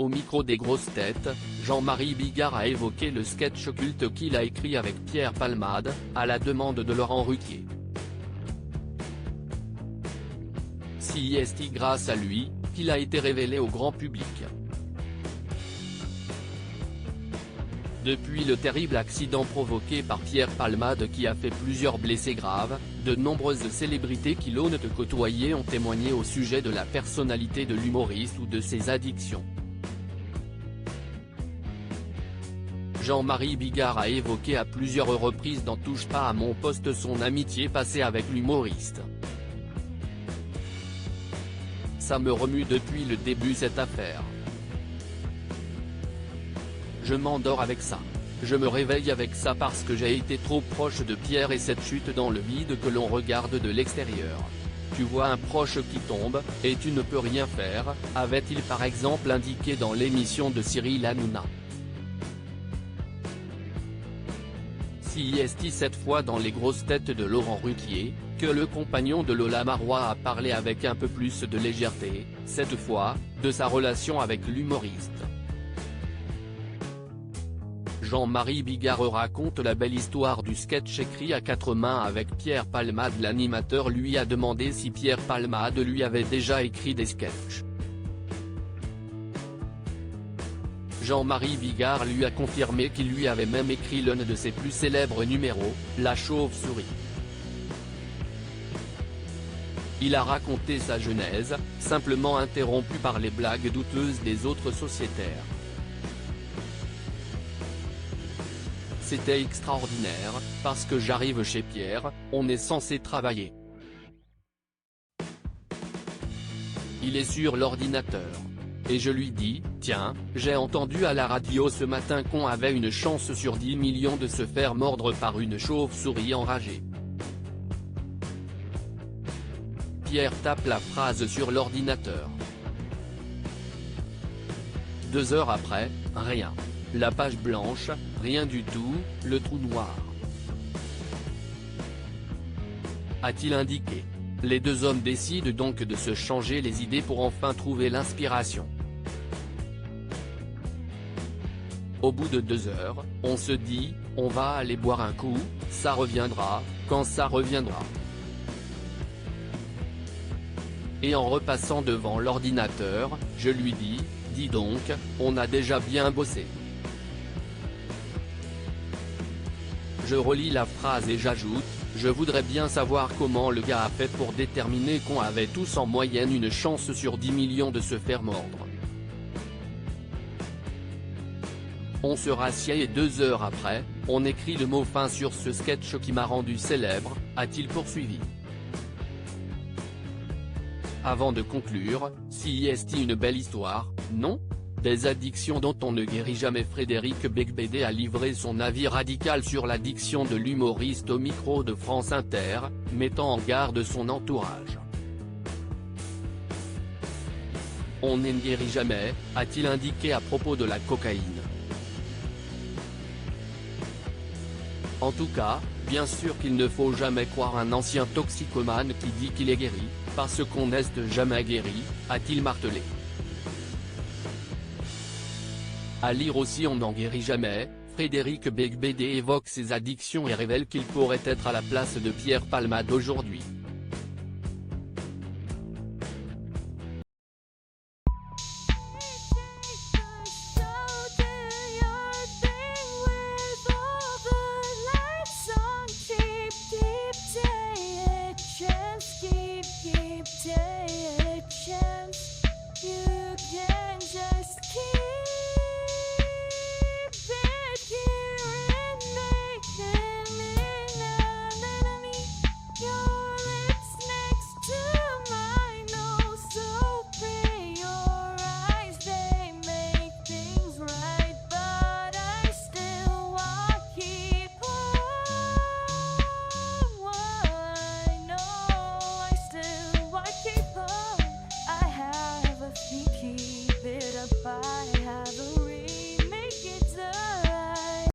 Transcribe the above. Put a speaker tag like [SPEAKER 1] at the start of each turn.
[SPEAKER 1] Au micro des grosses têtes, Jean-Marie Bigard a évoqué le sketch culte qu'il a écrit avec Pierre Palmade, à la demande de Laurent Ruquier. C'est grâce à lui, qu'il a été révélé au grand public. Depuis le terrible accident provoqué par Pierre Palmade qui a fait plusieurs blessés graves, de nombreuses célébrités qui l'ont côtoyé ont témoigné au sujet de la personnalité de l'humoriste ou de ses addictions. Jean-Marie Bigard a évoqué à plusieurs reprises dans Touche pas à mon poste son amitié passée avec l'humoriste. Ça me remue depuis le début cette affaire. Je m'endors avec ça. Je me réveille avec ça parce que j'ai été trop proche de Pierre et cette chute dans le vide que l'on regarde de l'extérieur. Tu vois un proche qui tombe, et tu ne peux rien faire, avait-il par exemple indiqué dans l'émission de Cyril Hanouna. C'est cette fois dans les grosses têtes de Laurent Ruquier, que le compagnon de Lola Marois a parlé avec un peu plus de légèreté, cette fois, de sa relation avec l'humoriste. Jean-Marie Bigard raconte la belle histoire du sketch écrit à quatre mains avec Pierre Palmade. L'animateur lui a demandé si Pierre Palmade lui avait déjà écrit des sketchs. Jean-Marie Bigard lui a confirmé qu'il lui avait même écrit l'un de ses plus célèbres numéros, La Chauve-souris. Il a raconté sa genèse, simplement interrompue par les blagues douteuses des autres sociétaires. C'était extraordinaire, parce que j'arrive chez Pierre, on est censé travailler. Il est sur l'ordinateur. Et je lui dis, tiens, j'ai entendu à la radio ce matin qu'on avait une chance sur 10 millions de se faire mordre par une chauve-souris enragée. Pierre tape la phrase sur l'ordinateur. 2 heures après, rien. La page blanche, rien du tout, le trou noir. A-t-il indiqué. Les deux hommes décident donc de se changer les idées pour enfin trouver l'inspiration. Au bout de 2 heures, on se dit, on va aller boire un coup, ça reviendra, quand ça reviendra. Et en repassant devant l'ordinateur, je lui dis, dis donc, on a déjà bien bossé. Je relis la phrase et j'ajoute, je voudrais bien savoir comment le gars a fait pour déterminer qu'on avait tous en moyenne une chance sur 10 millions de se faire mordre. On se rassied et 2 heures après, on écrit le mot fin sur ce sketch qui m'a rendu célèbre, a-t-il poursuivi. Avant de conclure, c'est une belle histoire, non ? Des addictions dont on ne guérit jamais. Frédéric Beigbeder a livré son avis radical sur l'addiction de l'humoriste au micro de France Inter, mettant en garde son entourage. On ne guérit jamais, a-t-il indiqué à propos de la cocaïne. En tout cas, bien sûr qu'il ne faut jamais croire un ancien toxicomane qui dit qu'il est guéri, parce qu'on n'est jamais guéri, a-t-il martelé. À lire aussi On n'en guérit jamais, Frédéric Beigbeder évoque ses addictions et révèle qu'il pourrait être à la place de Pierre Palmade aujourd'hui.